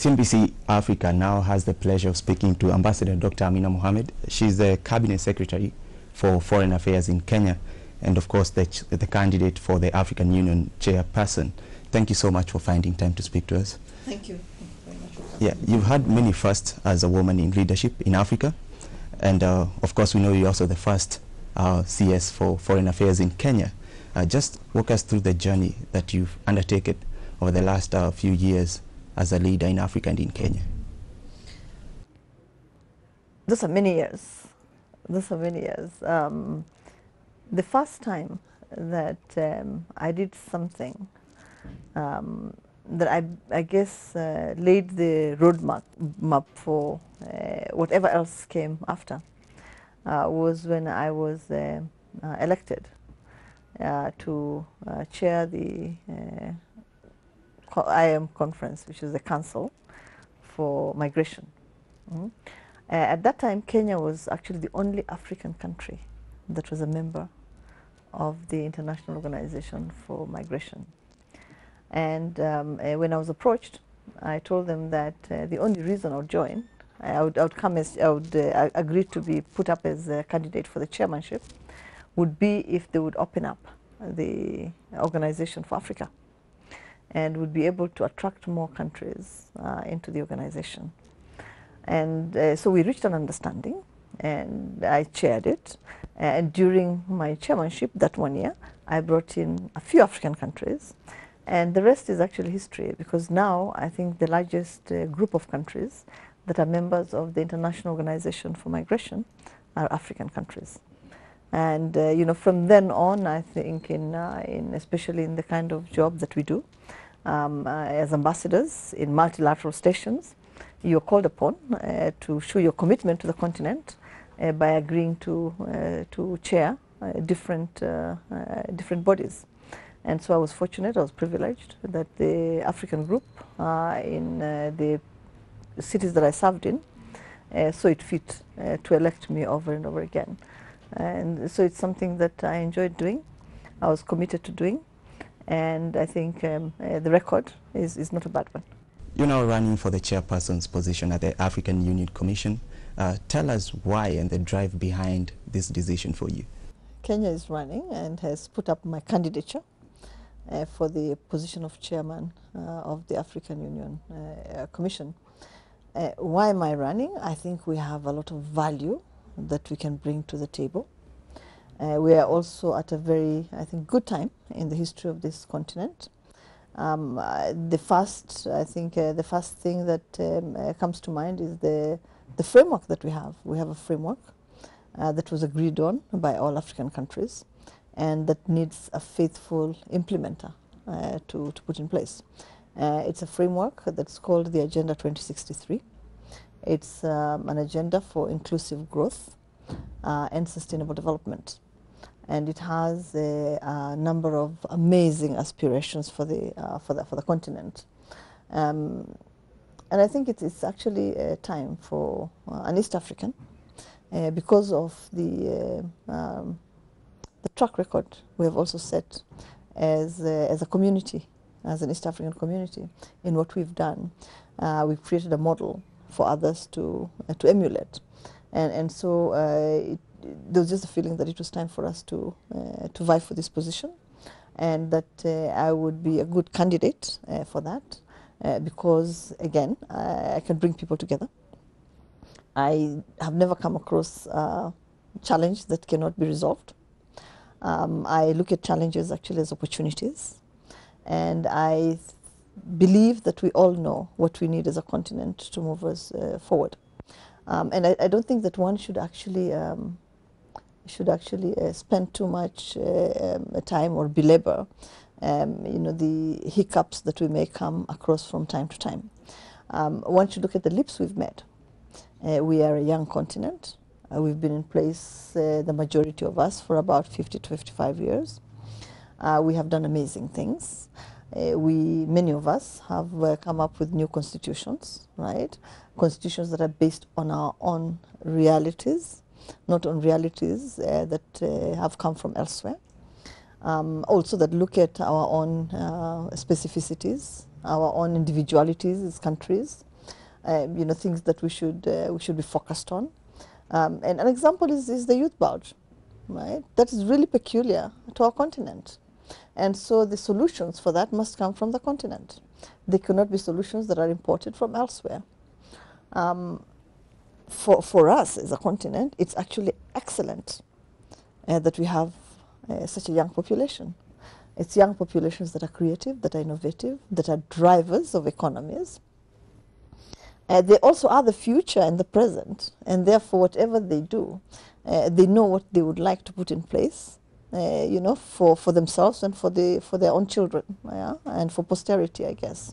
CNBC Africa now has the pleasure of speaking to Ambassador Dr. Amina Mohamed. She's the Cabinet Secretary for Foreign Affairs in Kenya, and of course the candidate for the African Union Chairperson. Thank you so much for finding time to speak to us. Thank you very much. Yeah, you've had many firsts as a woman in leadership in Africa, and of course we know you're also the first CS for Foreign Affairs in Kenya. Just walk us through the journey that you've undertaken over the last few years as a leader in Africa and in Kenya. Those are many years. Those are many years. The first time that I did something that I guess laid the roadmap for whatever else came after was when I was elected to chair the IM conference, which is the Council for Migration. At that time, Kenya was actually the only African country that was a member of the International Organization for Migration. And when I was approached, I told them that the only reason I would join, I would agree to be put up as a candidate for the chairmanship, would be if they would open up the organization for Africa and would be able to attract more countries into the organization. And so we reached an understanding, and I chaired it. And during my chairmanship that 1 year, I brought in a few African countries. And the rest is actually history, because now I think the largest group of countries that are members of the International Organization for Migration are African countries. And you know, from then on, I think especially in the kind of job that we do as ambassadors in multilateral stations, you're called upon to show your commitment to the continent by agreeing to chair different bodies. And so I was fortunate, I was privileged that the African group in the cities that I served in saw it fit to elect me over and over again. And so it's something that I enjoyed doing, I was committed to doing, and I think the record is not a bad one. You're now running for the chairperson's position at the African Union Commission. Tell us why and the drive behind this decision for you. Kenya is running and has put up my candidature for the position of chairman of the African Union Commission. Why am I running? I think we have a lot of value that we can bring to the table. We are also at a very, I think, good time in the history of this continent. The first thing that comes to mind is the framework that we have. We have a framework that was agreed on by all African countries, and that needs a faithful implementer to put in place. It's a framework that's called the Agenda 2063. It's an agenda for inclusive growth and sustainable development. And it has a number of amazing aspirations for the continent. And I think it's actually a time for an East African, because of the track record we have also set as a community, as an East African community, in what we've done. We've created a model for others to emulate. And so there was just a feeling that it was time for us to vie for this position, and that I would be a good candidate for that, because, again, I can bring people together. I have never come across a challenge that cannot be resolved. I look at challenges actually as opportunities, and I believe that we all know what we need as a continent to move us forward. And I don't think that one should actually spend too much time or belabor you know, the hiccups that we may come across from time to time. One should look at the leaps we've made. We are a young continent. We've been in place, the majority of us, for about 50 to 55 years. We have done amazing things. Many of us have come up with new constitutions, right? Constitutions that are based on our own realities, not on realities that have come from elsewhere. Also that look at our own specificities, our own individualities as countries, things that we should be focused on. And an example is the youth bulge, right? That is really peculiar to our continent. And so the solutions for that must come from the continent. They cannot be solutions that are imported from elsewhere. For us as a continent, it's actually excellent that we have such a young population. It's young populations that are creative, that are innovative, that are drivers of economies. They also are the future and the present, and therefore whatever they do, they know what they would like to put in place, for themselves and for their own children, and for posterity, I guess.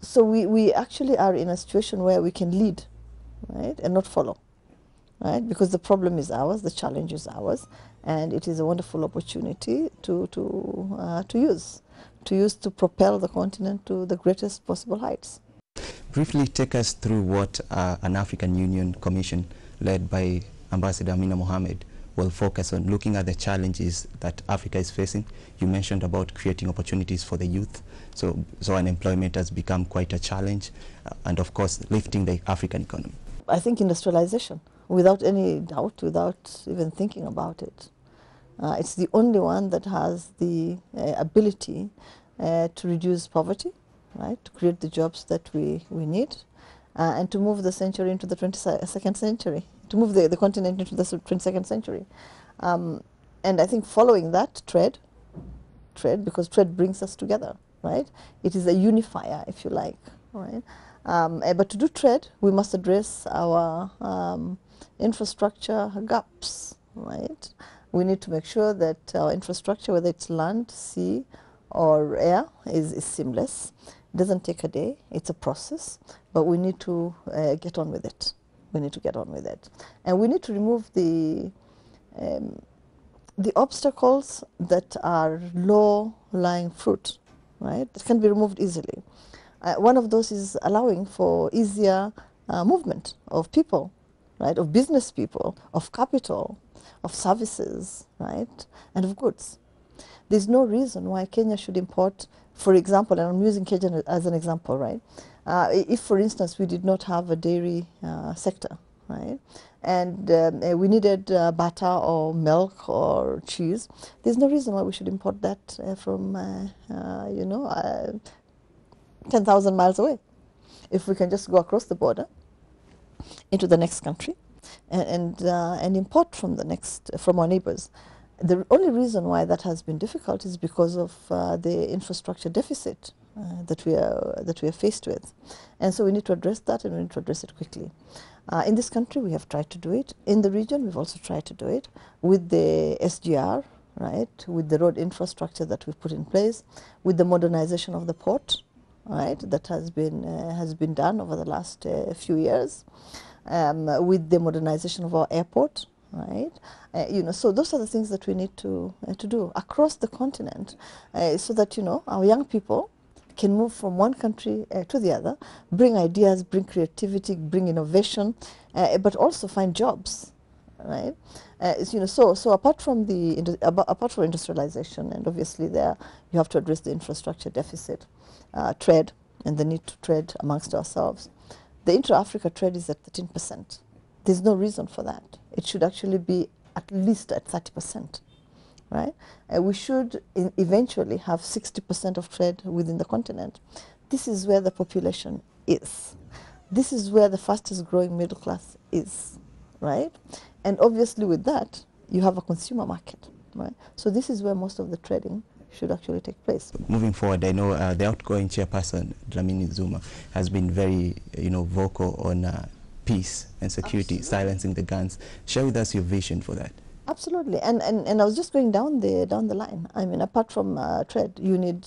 So we actually are in a situation where we can lead, right, and not follow, right? Because the problem is ours, the challenge is ours, and it is a wonderful opportunity to use to propel the continent to the greatest possible heights. Briefly take us through what an African Union Commission led by Ambassador Amina Mohamed will focus on, looking at the challenges that Africa is facing. You mentioned about creating opportunities for the youth. So unemployment has become quite a challenge, and of course lifting the African economy. I think industrialization, without any doubt, without even thinking about it. It's the only one that has the ability to reduce poverty, right? To create the jobs that we need, and to move the century into the 22nd century, to move the continent into the 22nd century. And I think following that, trade, because trade brings us together, right? It is a unifier, if you like, right? But to do trade, we must address our infrastructure gaps, right? We need to make sure that our infrastructure, whether it's land, sea, or air, is seamless. It doesn't take a day. It's a process, but we need to get on with it. We need to get on with it. And we need to remove the obstacles that are low-lying fruit, right? That can be removed easily. One of those is allowing for easier movement of people, right? Of business people, of capital, of services, right? And of goods. There's no reason why Kenya should import, for example, and I'm using Kenya as an example, right? If, for instance, we did not have a dairy sector, right? And we needed butter or milk or cheese, there's no reason why we should import that from, 10,000 miles away. If we can just go across the border into the next country and import from our neighbors. The only reason why that has been difficult is because of the infrastructure deficit that we are faced with, and so we need to address that, and we need to address it quickly. In this country, we have tried to do it. In the region, we've also tried to do it with the SGR, right? With the road infrastructure that we've put in place, with the modernization of the port, right? That has been done over the last few years, with the modernization of our airport. Right, so those are the things that we need to do across the continent, so that our young people can move from one country to the other, bring ideas, bring creativity, bring innovation, but also find jobs, right? So apart from industrialization, and obviously there you have to address the infrastructure deficit, trade, and the need to trade amongst ourselves. The intra-Africa trade is at 13%. There's no reason for that. It should actually be at least at 30%, right? We should eventually have 60% of trade within the continent. This is where the population is. This is where the fastest growing middle class is, right? And obviously with that, you have a consumer market, right? So this is where most of the trading should actually take place. Moving forward, I know the outgoing chairperson, Dlamini-Zuma, has been very, vocal on peace and security, absolutely, silencing the guns. Share with us your vision for that. Absolutely, and I was just going down the line. I mean, apart from trade, you need.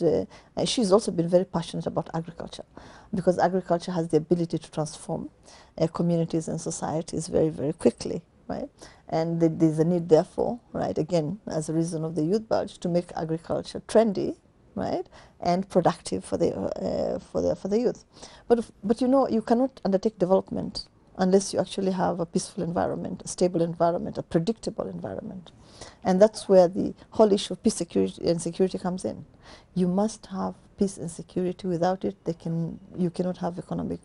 She's also been very passionate about agriculture, because agriculture has the ability to transform communities and societies very, very quickly, right? And there's a need, therefore, right, again, as a reason of the youth bulge, to make agriculture trendy, right, and productive for the youth. But you cannot undertake development unless you actually have a peaceful environment, a stable environment, a predictable environment. And that's where the whole issue of peace, security, and security comes in. You must have peace and security. Without it, you cannot have economic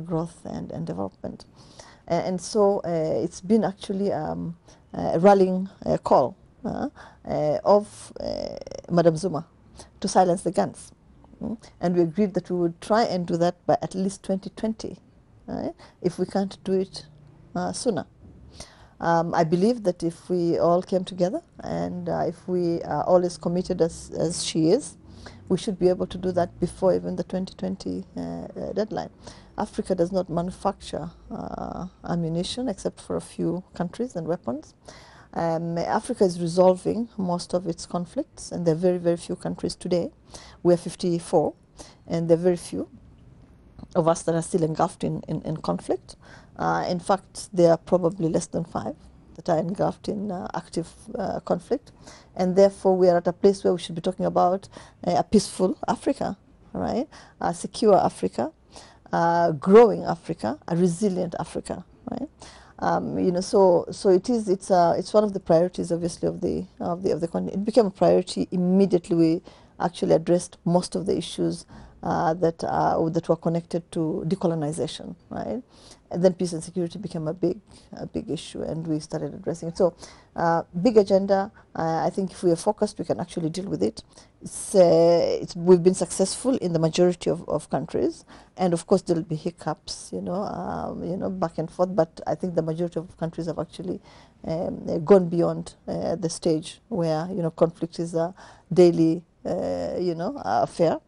growth and development. And so it's been actually a rallying call of Madam Zuma to silence the guns. And we agreed that we would try and do that by at least 2020, if we can't do it sooner. I believe that if we all came together and if we are all as committed as she is, we should be able to do that before even the 2020 deadline. Africa does not manufacture ammunition except for a few countries and weapons. Africa is resolving most of its conflicts, and there are very, very few countries today. We are 54, and there are very few of us that are still engulfed in conflict. In fact, there are probably less than 5 that are engulfed in active conflict. And therefore, we are at a place where we should be talking about a peaceful Africa, right? A secure Africa, growing Africa, a resilient Africa, right? So it's one of the priorities, obviously, of the continent. It became a priority immediately. We actually addressed most of the issues that were connected to decolonization, right? And then peace and security became a big issue, and we started addressing it. So, big agenda. I think if we are focused, we can actually deal with it. We've been successful in the majority of countries, and of course there will be hiccups, back and forth. But I think the majority of countries have actually gone beyond the stage where conflict is a daily affair.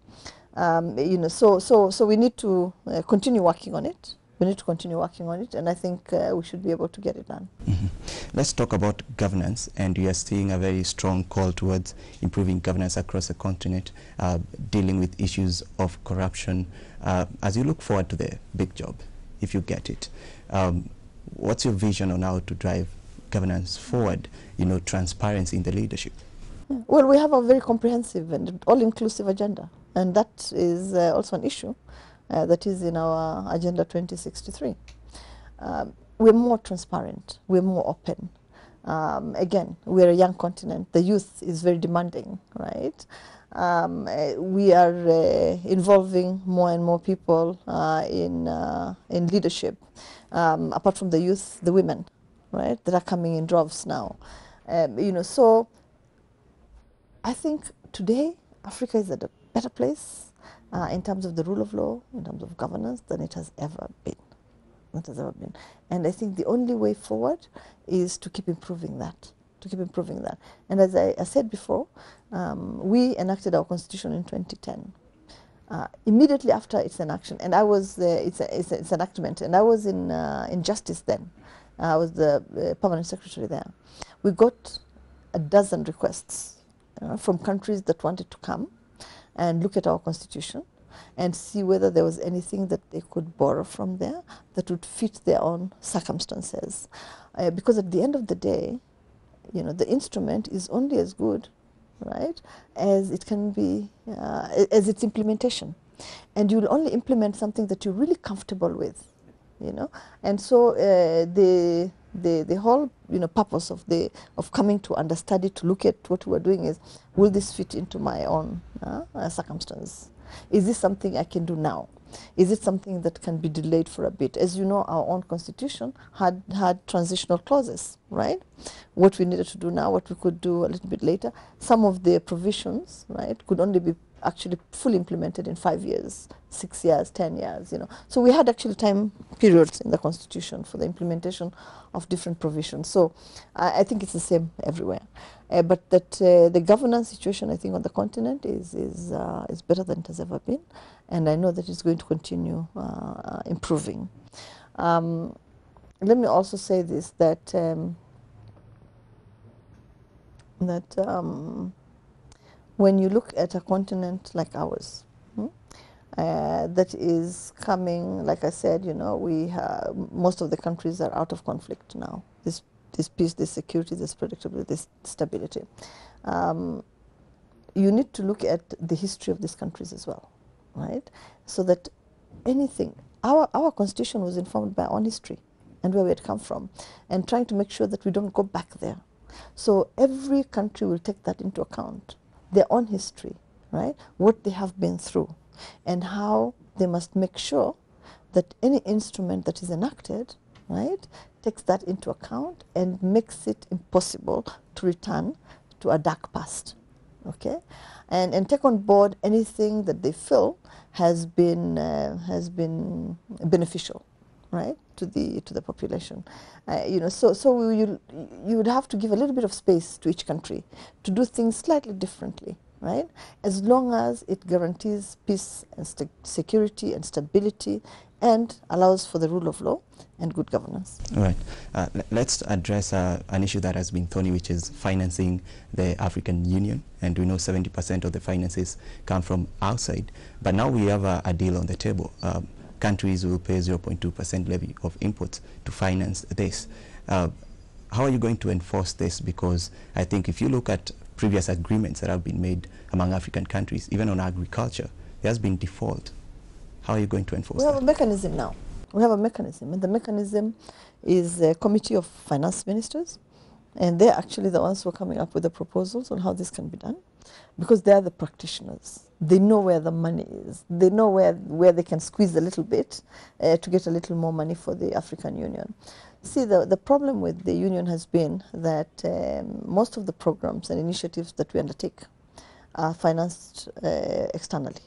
So we need to continue working on it. We need to continue working on it, and I think we should be able to get it done. Mm-hmm. Let's talk about governance, and we are seeing a very strong call towards improving governance across the continent, dealing with issues of corruption. As you look forward to the big job, if you get it, what's your vision on how to drive governance forward, transparency in the leadership? Well, we have a very comprehensive and all-inclusive agenda, and that is also an issue that is in our Agenda 2063. We're more transparent, we're more open. Again, we're a young continent. The youth is very demanding, right? We are involving more and more people in leadership. Apart from the youth, the women, right, that are coming in droves now. So I think today Africa is at a better place in terms of the rule of law, in terms of governance, than it has ever been. And I think the only way forward is to keep improving that, And as I said before, we enacted our constitution in 2010. Immediately after its enactment, and I was its enactment, and I was in Justice then. I was the permanent secretary there. We got a dozen requests from countries that wanted to come and look at our constitution and see whether there was anything that they could borrow from there that would fit their own circumstances. Because at the end of the day, the instrument is only as good, right, as it can be, as its implementation. And you'll only implement something that you're really comfortable with, And so the whole purpose of coming to understudy, to look at what we're doing is, will this fit into my own circumstance? Is this something I can do now? Is it something that can be delayed for a bit? As you know, our own constitution had transitional clauses, right? What we needed to do now, what we could do a little bit later. Some of the provisions, right, could only be actually fully implemented in 5 years, 6 years, 10 years, So we had actually time periods in the constitution for the implementation of different provisions. So I think it's the same everywhere. But that the governance situation, I think, on the continent is better than it has ever been, and I know that it's going to continue improving. Let me also say this, that when you look at a continent like ours, that is coming, like I said, most of the countries are out of conflict now. This peace, this security, this predictability, this stability. You need to look at the history of these countries as well, right? So that anything, our constitution was informed by our own history and where we had come from, and trying to make sure that we don't go back there. So every country will take that into account, their own history, right? What they have been through, and how they must make sure that any instrument that is enacted, right, takes that into account and makes it impossible to return to a dark past, okay? And take on board anything that they feel has been beneficial, right, to the population. You know, so you would have to give a little bit of space to each country to do things slightly differently, right, as long as it guarantees peace and security and stability and allows for the rule of law and good governance. All right. Let's address an issue that has been thorny, which is financing the African Union. And we know 70% of the finances come from outside. But now we have a deal on the table. Countries will pay 0.2% levy of imports to finance this. How are you going to enforce this? Because I think if you look at previous agreements that have been made among African countries, even on agriculture, there has been default. How are you going to enforce that? We have a mechanism now. We have a mechanism, and the mechanism is a committee of finance ministers, and they're actually the ones who are coming up with the proposals on how this can be done, because they are the practitioners. They know where the money is. They know where they can squeeze a little bit to get a little more money for the African Union. See, the problem with the Union has been that most of the programs and initiatives that we undertake are financed externally.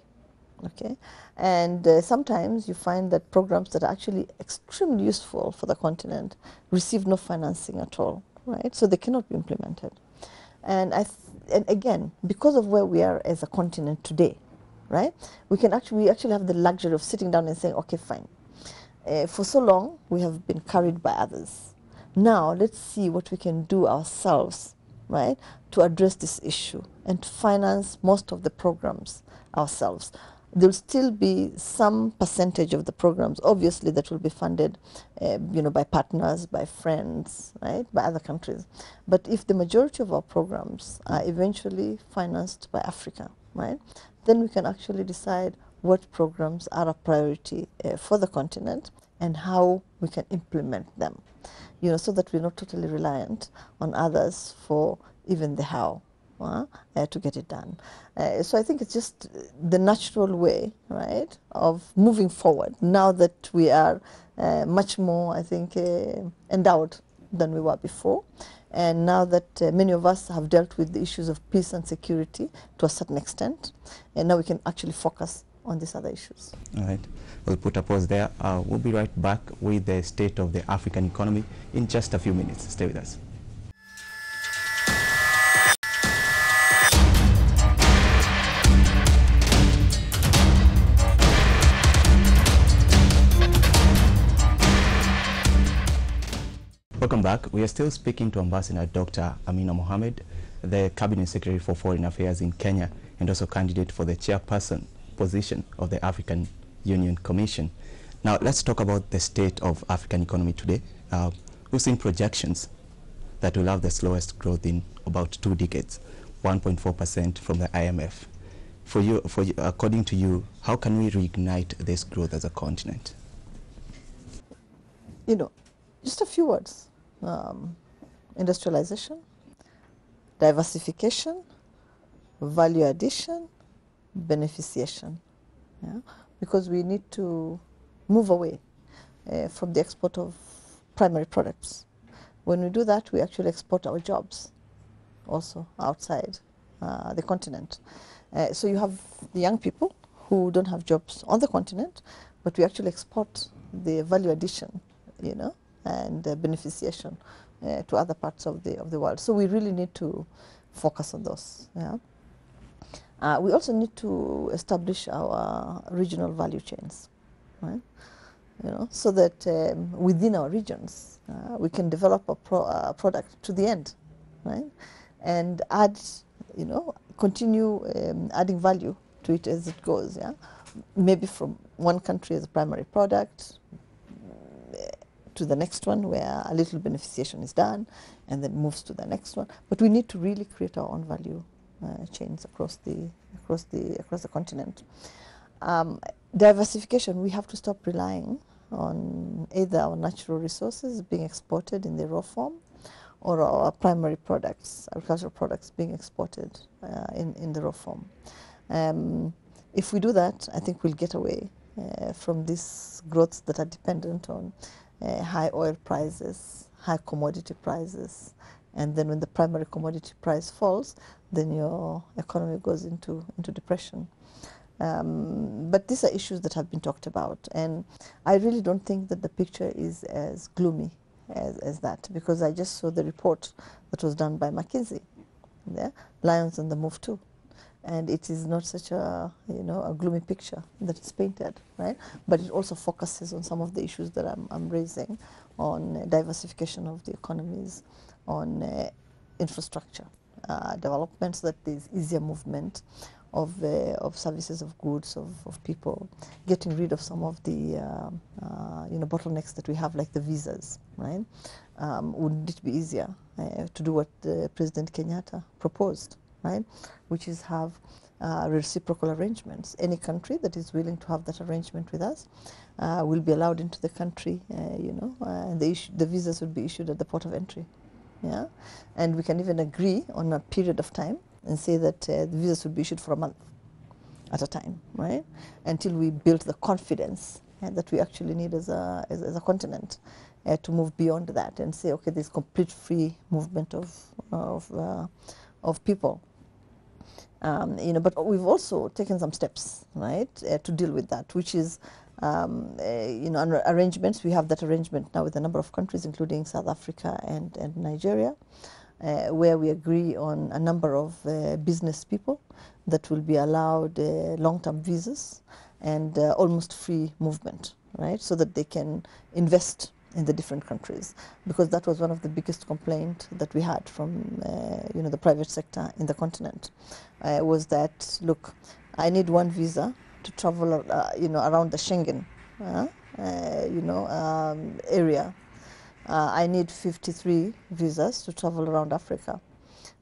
Okay, and sometimes you find that programs that are actually extremely useful for the continent receive no financing at all, right? So they cannot be implemented. And and again, because of where we are as a continent today, right? We actually have the luxury of sitting down and saying, okay, fine. For so long we have been carried by others. Now let's see what we can do ourselves, right, to address this issue and to finance most of the programs ourselves. There will still be some percentage of the programs, obviously, that will be funded, you know, by partners, by friends, right, by other countries. But if the majority of our programs are eventually financed by Africa, right, then we can actually decide what programs are a priority for the continent and how we can implement them, you know, so that we're not totally reliant on others for even the how. To get it done. So I think it's just the natural way, right, of moving forward now that we are much more, I think, endowed than we were before. And now that many of us have dealt with the issues of peace and security to a certain extent, and now we can actually focus on these other issues. All right. We'll put a pause there. We'll be right back with the state of the African economy in just a few minutes. Stay with us. Welcome back. We are still speaking to Ambassador Dr. Amina Mohamed, the Cabinet Secretary for Foreign Affairs in Kenya and also candidate for the chairperson position of the African Union Commission. Now let's talk about the state of African economy today. We've seen projections that will have the slowest growth in about 2 decades, 1.4% from the IMF. For you, according to you, how can we reignite this growth as a continent? You know, just a few words. Industrialization, diversification, value addition, beneficiation. Yeah? Because we need to move away from the export of primary products. When we do that, we actually export our jobs also outside the continent. So you have the young people who don't have jobs on the continent, but we actually export the value addition, you know, and beneficiation to other parts of the world. So we really need to focus on those. Yeah? We also need to establish our regional value chains, right? You know, so that within our regions we can develop a product to the end, right? And add, you know, continue adding value to it as it goes. Yeah, maybe from one country as a primary product to the next one where a little beneficiation is done and then moves to the next one. But we need to really create our own value chains across the continent. Diversification, we have to stop relying on either our natural resources being exported in the raw form or our primary products, agricultural products being exported in the raw form. If we do that, I think we'll get away from these growths that are dependent on high oil prices, high commodity prices, and then when the primary commodity price falls, then your economy goes into depression. But these are issues that have been talked about, and I really don't think that the picture is as gloomy as that, because I just saw the report that was done by McKinsey, Lions on the Move too, and it is not such a a gloomy picture that is painted, right? But it also focuses on some of the issues that I'm raising, on diversification of the economies, on infrastructure development, so that there's easier movement of services, of goods, of people, getting rid of some of the bottlenecks that we have, like the visas, right? Wouldn't it be easier to do what President Kenyatta proposed, right? Which is have reciprocal arrangements. Any country that is willing to have that arrangement with us will be allowed into the country, and the visas would be issued at the port of entry. Yeah, and we can even agree on a period of time and say that the visas would be issued for a month at a time, right? Until we build the confidence that we actually need as a continent to move beyond that and say, okay, there's complete free movement of people. But we've also taken some steps, right, to deal with that, which is arrangements. We have that arrangement now with a number of countries, including South Africa and Nigeria, where we agree on a number of business people that will be allowed long-term visas and almost free movement, right, so that they can invest in the different countries, because that was one of the biggest complaints that we had from the private sector in the continent, was that, look, I need one visa to travel around the Schengen area. I need 53 visas to travel around Africa,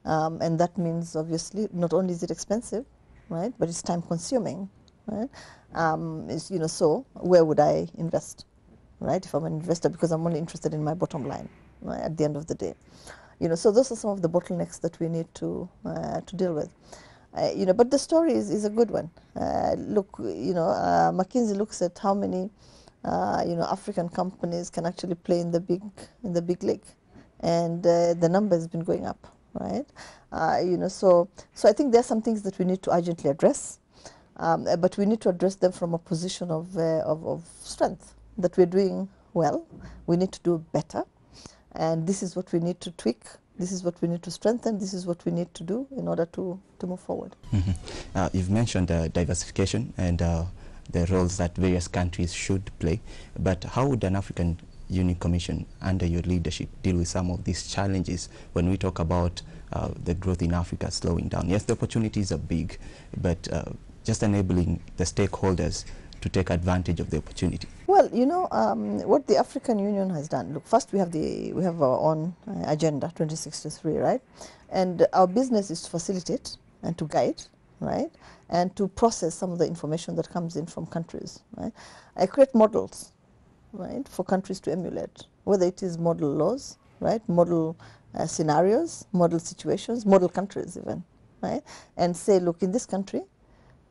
and that means obviously not only is it expensive, right, but it's time consuming, right? So where would I invest, right, if I'm an investor, because I'm only interested in my bottom line, right, at the end of the day. So those are some of the bottlenecks that we need to deal with. But the story is a good one. Look, McKinsey looks at how many African companies can actually play in the big league, and the number has been going up, right? So I think there are some things that we need to urgently address, but we need to address them from a position of strength, that we're doing well. We need to do better, and this is what we need to tweak. This is what we need to strengthen. This is what we need to do in order to move forward. Mm-hmm. You've mentioned diversification and the roles that various countries should play, but how would an African Union Commission under your leadership deal with some of these challenges when we talk about the growth in Africa slowing down? Yes, the opportunities are big, but just enabling the stakeholders to take advantage of the opportunity. Well, what the African Union has done. Look, first we have our own agenda 2063, right? And our business is to facilitate and to guide, right, and to process some of the information that comes in from countries, right? I create models, right, for countries to emulate, whether it is model laws, right, model scenarios, model situations, model countries even, right, and say, look, in this country,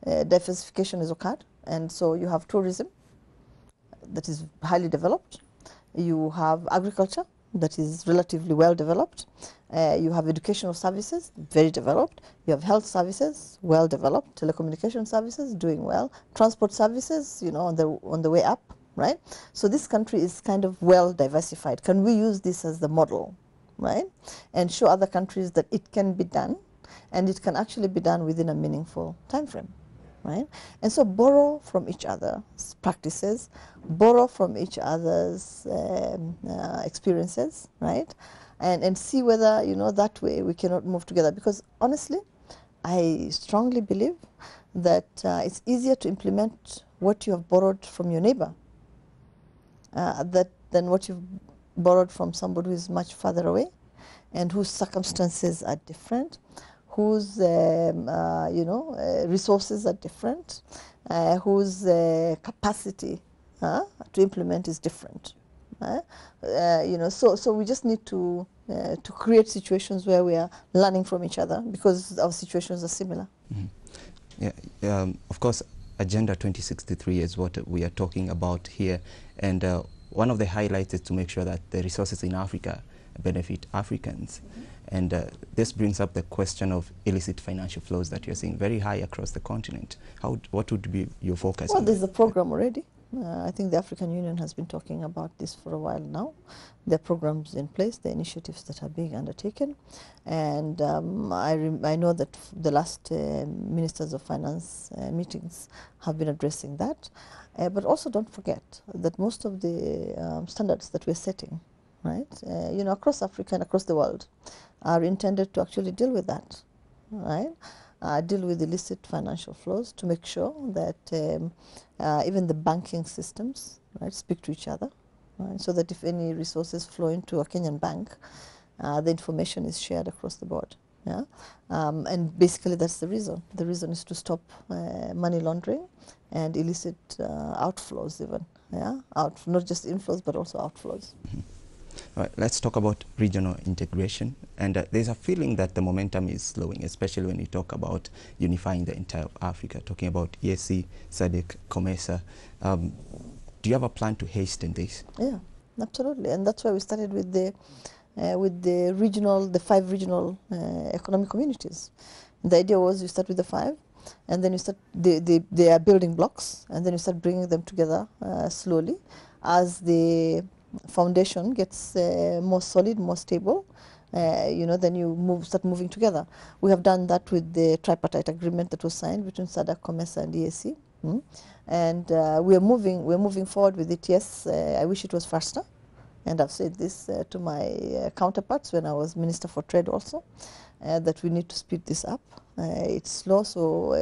diversification is occurred, and so you have tourism that is highly developed, you have agriculture that is relatively well developed, you have educational services very developed, you have health services well developed, telecommunication services doing well, transport services on the way up, right? So this country is kind of well diversified. Can we use this as the model, right, and show other countries that it can be done, and it can actually be done within a meaningful time frame? Right? And so borrow from each other's practices, borrow from each other's experiences, right? And see whether, that way we cannot move together. Because honestly, I strongly believe that it's easier to implement what you have borrowed from your neighbor than what you've borrowed from somebody who is much further away and whose circumstances are different, whose resources are different, whose capacity to implement is different. So we just need to create situations where we are learning from each other because our situations are similar. Yeah, of course, Agenda 2063 is what we are talking about here, and one of the highlights is to make sure that the resources in Africa benefit Africans. And this brings up the question of illicit financial flows that you're seeing very high across the continent. What would be your focus? Well, there's a program already. I think the African Union has been talking about this for a while now. There are programs in place, the initiatives that are being undertaken. And I know that the last Ministers of Finance meetings have been addressing that. But also don't forget that most of the standards that we're setting, right, across Africa and across the world, are intended to actually deal with that, right? Deal with illicit financial flows to make sure that even the banking systems, right, speak to each other, right, so that if any resources flow into a Kenyan bank, the information is shared across the board. Yeah, and basically that's the reason. The reason is to stop money laundering and illicit outflows, even. Yeah, not just inflows but also outflows. Mm-hmm. All right, let's talk about regional integration. And there's a feeling that the momentum is slowing, especially when you talk about unifying the entire Africa, talking about EAC, SADC, COMESA. Do you have a plan to hasten this? Yeah, absolutely. And that's why we started with the five regional economic communities. And the idea was you start with the five, and then you start, they are building blocks, and then you start bringing them together slowly as the foundation gets more solid, more stable. Then you start moving together. We have done that with the tripartite agreement that was signed between SADC, COMESA, and EAC. And we're moving forward with it. Yes, I wish it was faster. And I've said this to my counterparts when I was Minister for Trade also, that we need to speed this up. It's slow, so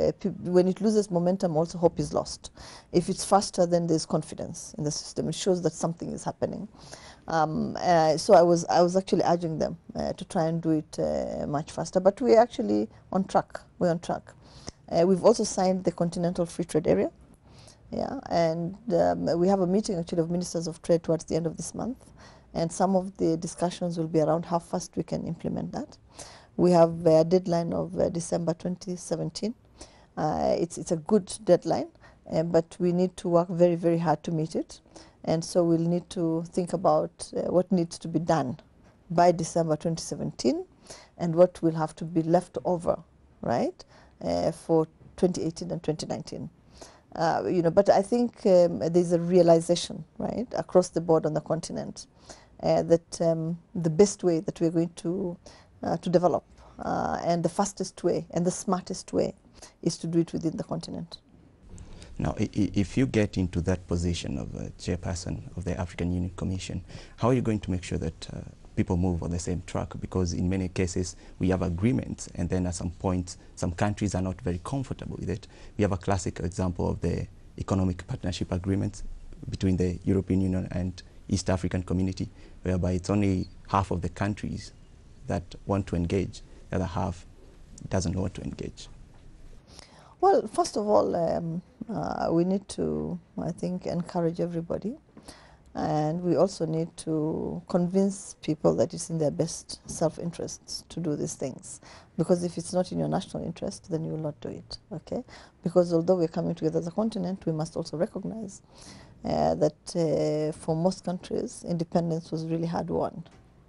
when it loses momentum, also hope is lost. If it's faster, then there's confidence in the system. It shows that something is happening. So I was actually urging them to try and do it much faster. But we're actually on track. We're on track. We've also signed the Continental Free Trade Area. Yeah, and we have a meeting actually of Ministers of Trade towards the end of this month, and some of the discussions will be around how fast we can implement that. We have a deadline of December 2017. It's a good deadline, but we need to work very, very hard to meet it, and so we'll need to think about what needs to be done by December 2017 and what will have to be left over, right, for 2018 and 2019. But I think there's a realization, right, across the board on the continent that the best way that we're going to develop and the fastest way and the smartest way is to do it within the continent. Now, if you get into that position of chairperson of the African Union Commission, how are you going to make sure that people move on the same track? Because in many cases we have agreements, and then at some point some countries are not very comfortable with it. We have a classic example of the economic partnership agreement between the European Union and East African Community, whereby it's only half of the countries that want to engage, the other half doesn't want to engage. Well, first of all, we need to, I think, encourage everybody. And we also need to convince people that it's in their best self-interests to do these things. Because if it's not in your national interest, then you will not do it, okay? Because although we're coming together as a continent, we must also recognize that for most countries, independence was really hard won,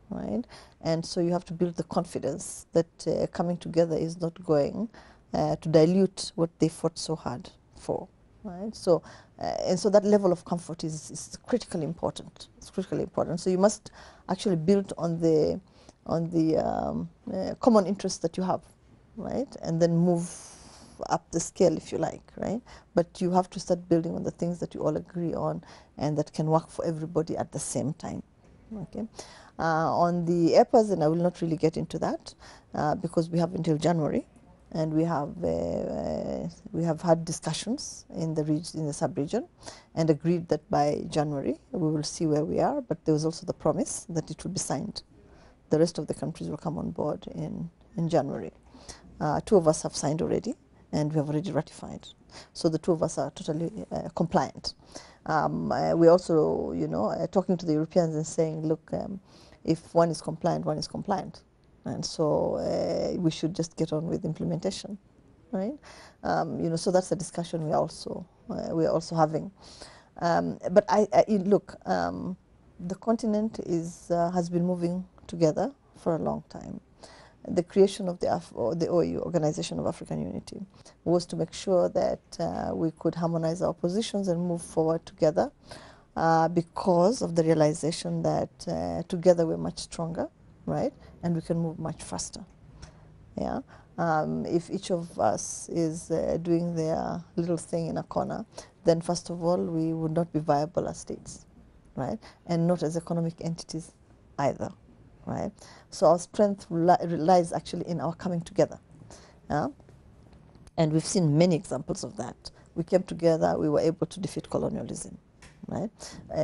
right? And so you have to build the confidence that coming together is not going to dilute what they fought so hard for. Right? So, and so that level of comfort is critically important. It's critically important. So you must actually build on the common interests that you have, right? And then move up the scale, if you like, right? But you have to start building on the things that you all agree on and that can work for everybody at the same time. Okay. On the EPAs, and I will not really get into that because we have until January. And we have had discussions in the sub-region and agreed that by January we will see where we are, but there was also the promise that it will be signed. The rest of the countries will come on board in January. Two of us have signed already, and we have already ratified. So the two of us are totally compliant. We're also, talking to the Europeans and saying, look, if one is compliant, one is compliant. And so we should just get on with implementation, right? So that's a discussion we're also having. But look, the continent has been moving together for a long time. The creation of the OAU, Organization of African Unity, was to make sure that we could harmonize our positions and move forward together because of the realization that together we're much stronger, right? And we can move much faster. Yeah. If each of us is doing their little thing in a corner, then first of all, we would not be viable as states, right? And not as economic entities either, right? So our strength lies actually in our coming together. Yeah? And we've seen many examples of that. We came together, we were able to defeat colonialism, right?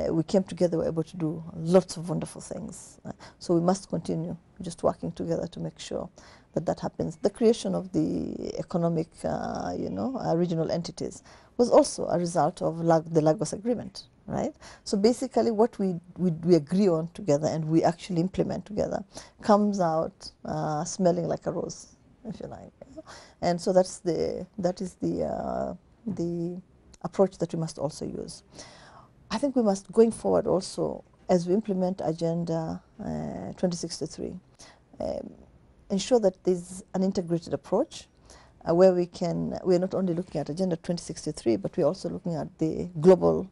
We came together, we were able to do lots of wonderful things. Right? So we must continue just working together to make sure that that happens. The creation of the economic, regional entities was also a result of the Lagos Agreement, right? So basically what we agree on together and we actually implement together comes out smelling like a rose, if you like. And so that is the approach that we must also use. I think we must, going forward also, as we implement Agenda 2063, ensure that there's an integrated approach where we're not only looking at Agenda 2063, but we're also looking at the global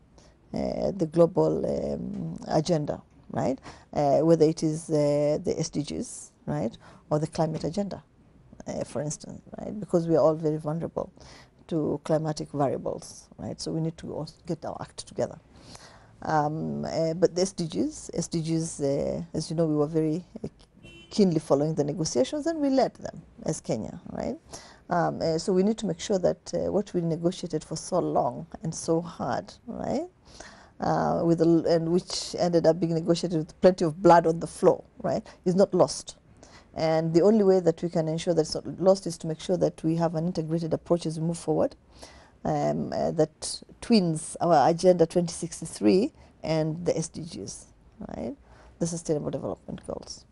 agenda, right? Whether it is the SDGs, right, or the climate agenda, for instance, right? Because we are all very vulnerable to climatic variables, right? So we need to also get our act together. But the SDGs, as you know, we were very keenly following the negotiations, and we led them as Kenya, right? So we need to make sure that what we negotiated for so long and so hard, right, which ended up being negotiated with plenty of blood on the floor, right, is not lost. And the only way that we can ensure that it's not lost is to make sure that we have an integrated approach as we move forward, that twins our Agenda 2063 and the SDGs, right, the Sustainable Development Goals.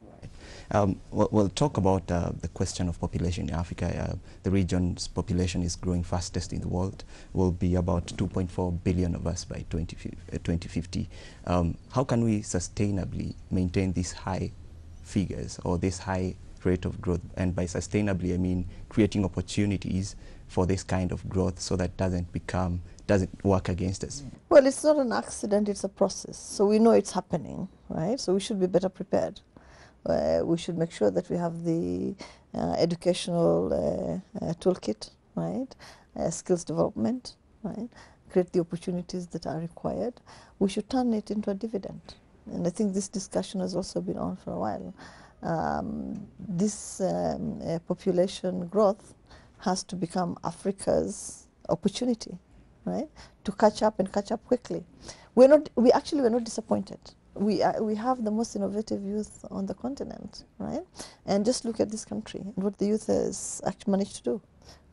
We'll talk about the question of population in Africa. The region's population is growing fastest in the world. Will be about 2.4 billion of us by 2050. How can we sustainably maintain these high figures or this high rate of growth? And by sustainably, I mean creating opportunities for this kind of growth so that doesn't work against us. Well, it's not an accident, it's a process. So we know it's happening, right? So we should be better prepared. We should make sure that we have the educational toolkit, right? Skills development, right? Create the opportunities that are required. We should turn it into a dividend. And I think this discussion has also been on for a while. This population growth has to become Africa's opportunity, right? To catch up and catch up quickly. We're not disappointed. We have the most innovative youth on the continent, right? And just look at this country and what the youth has actually managed to do.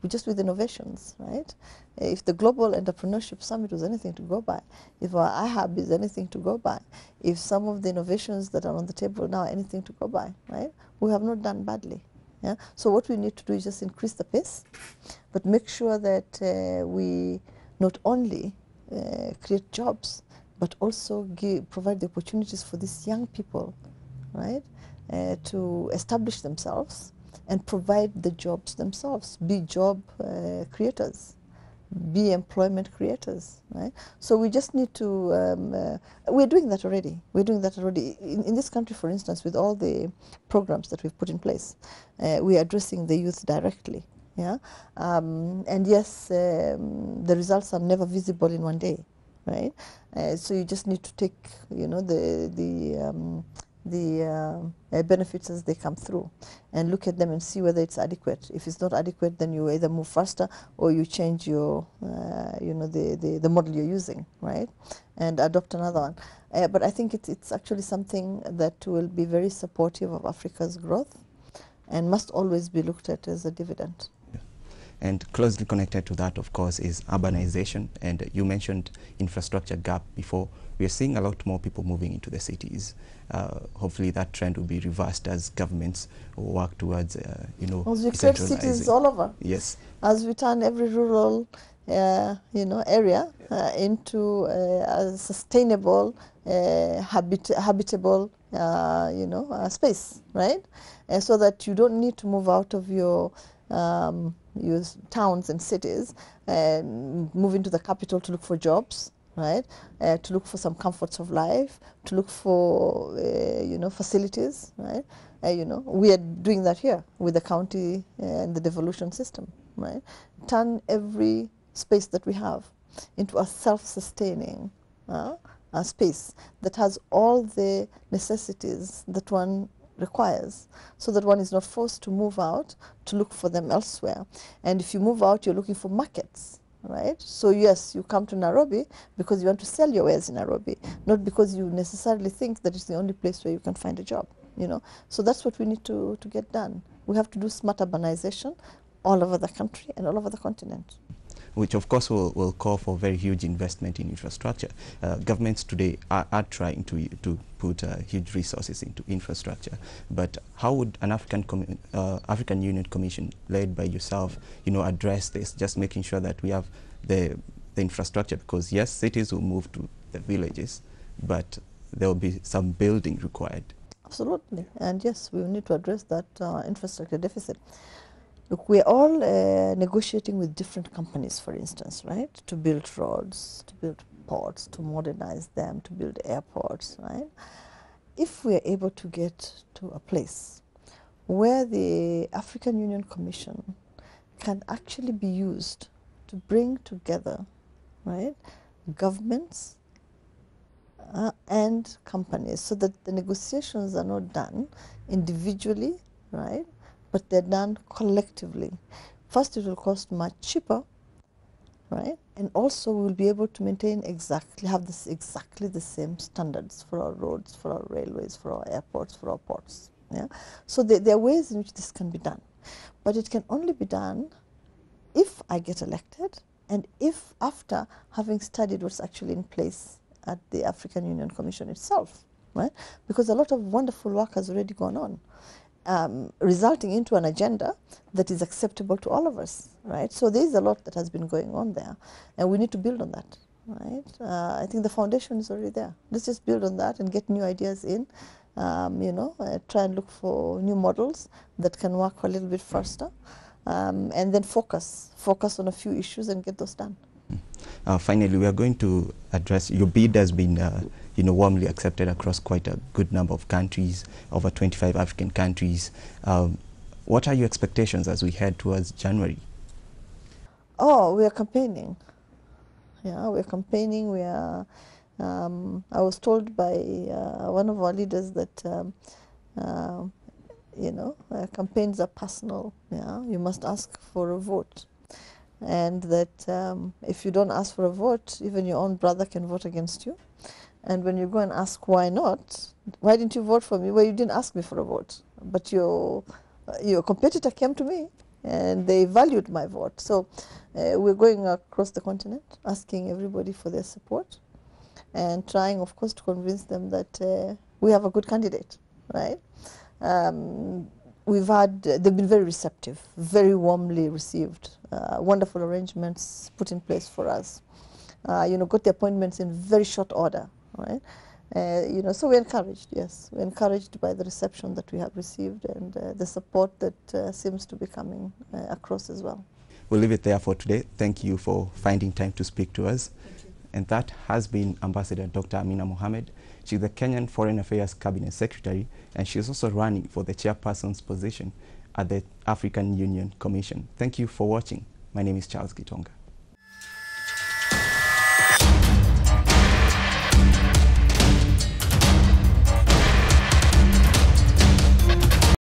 Just with innovations, right? If the Global Entrepreneurship Summit was anything to go by, if our IHAB is anything to go by, if some of the innovations that are on the table now are anything to go by, right? We have not done badly. Yeah? So what we need to do is just increase the pace, but make sure that we not only create jobs, but also provide the opportunities for these young people, right, to establish themselves and provide the jobs themselves, be job creators, be employment creators, right? So we just need to, we're doing that already. We're doing that already. In this country, for instance, with all the programs that we've put in place, we are addressing the youth directly, yeah? And yes, the results are never visible in one day, right? So you just need to take, the benefits as they come through and look at them and see whether it's adequate. If it's not adequate, then you either move faster or you change your, the model you're using, right? And adopt another one. But I think it's actually something that will be very supportive of Africa's growth and must always be looked at as a dividend. And closely connected to that, of course, is urbanization. And you mentioned infrastructure gap before. We are seeing a lot more people moving into the cities. Hopefully that trend will be reversed as governments work towards, As we create cities all over. Yes. As we turn every rural, area into a sustainable, habitable, space, right? So that you don't need to move out of your towns and cities and move into the capital to look for jobs, right? To look for some comforts of life, to look for facilities, right? We are doing that here with the county and the devolution system, right? Turn every space that we have into a self-sustaining space that has all the necessities that one requires, so that one is not forced to move out to look for them elsewhere. And if you move out, you're looking for markets, right? So yes, you come to Nairobi because you want to sell your wares in Nairobi, not because you necessarily think that it's the only place where you can find a job, So that's what we need to get done. We have to do smart urbanization all over the country and all over the continent. Which of course will call for very huge investment in infrastructure. Governments today are trying to put huge resources into infrastructure, but how would an African Union Commission led by yourself, address this, just making sure that we have the infrastructure? Because yes, cities will move to the villages, but there will be some building required. Absolutely, and yes, we need to address that infrastructure deficit. Look, we're all negotiating with different companies, for instance, right? To build roads, to build ports, to modernize them, to build airports, right? If we're able to get to a place where the African Union Commission can actually be used to bring together, right, governments and companies, so that the negotiations are not done individually, right, but they're done collectively. First, it will cost much cheaper, right? And also we'll be able to maintain exactly the same standards for our roads, for our railways, for our airports, for our ports. Yeah. So there are ways in which this can be done, but it can only be done if I get elected and if after having studied what's actually in place at the African Union Commission itself, right? Because a lot of wonderful work has already gone on. Resulting into an agenda that is acceptable to all of us, right? So there is a lot that has been going on there, and we need to build on that, right? I think the foundation is already there. Let's just build on that and get new ideas in, try and look for new models that can work a little bit faster, and then focus on a few issues and get those done. Finally, we are going to address, your bid has been warmly accepted across quite a good number of countries, over 25 African countries. What are your expectations as we head towards January? Oh, we are campaigning. Yeah, we are campaigning. We are. I was told by one of our leaders that campaigns are personal. Yeah, you must ask for a vote. And that if you don't ask for a vote, even your own brother can vote against you. And when you go and ask why not, why didn't you vote for me? Well, you didn't ask me for a vote, but your competitor came to me and they valued my vote. So we're going across the continent, asking everybody for their support and trying, of course, to convince them that we have a good candidate, right? They've been very receptive, very warmly received, wonderful arrangements put in place for us. Got the appointments in very short order, right? So we're encouraged, yes. We're encouraged by the reception that we have received and the support that seems to be coming across as well. We'll leave it there for today. Thank you for finding time to speak to us. And that has been Ambassador Dr. Amina Mohamed. She's the Kenyan Foreign Affairs Cabinet Secretary, and she's also running for the chairperson's position at the African Union Commission. Thank you for watching. My name is Charles Gitonga.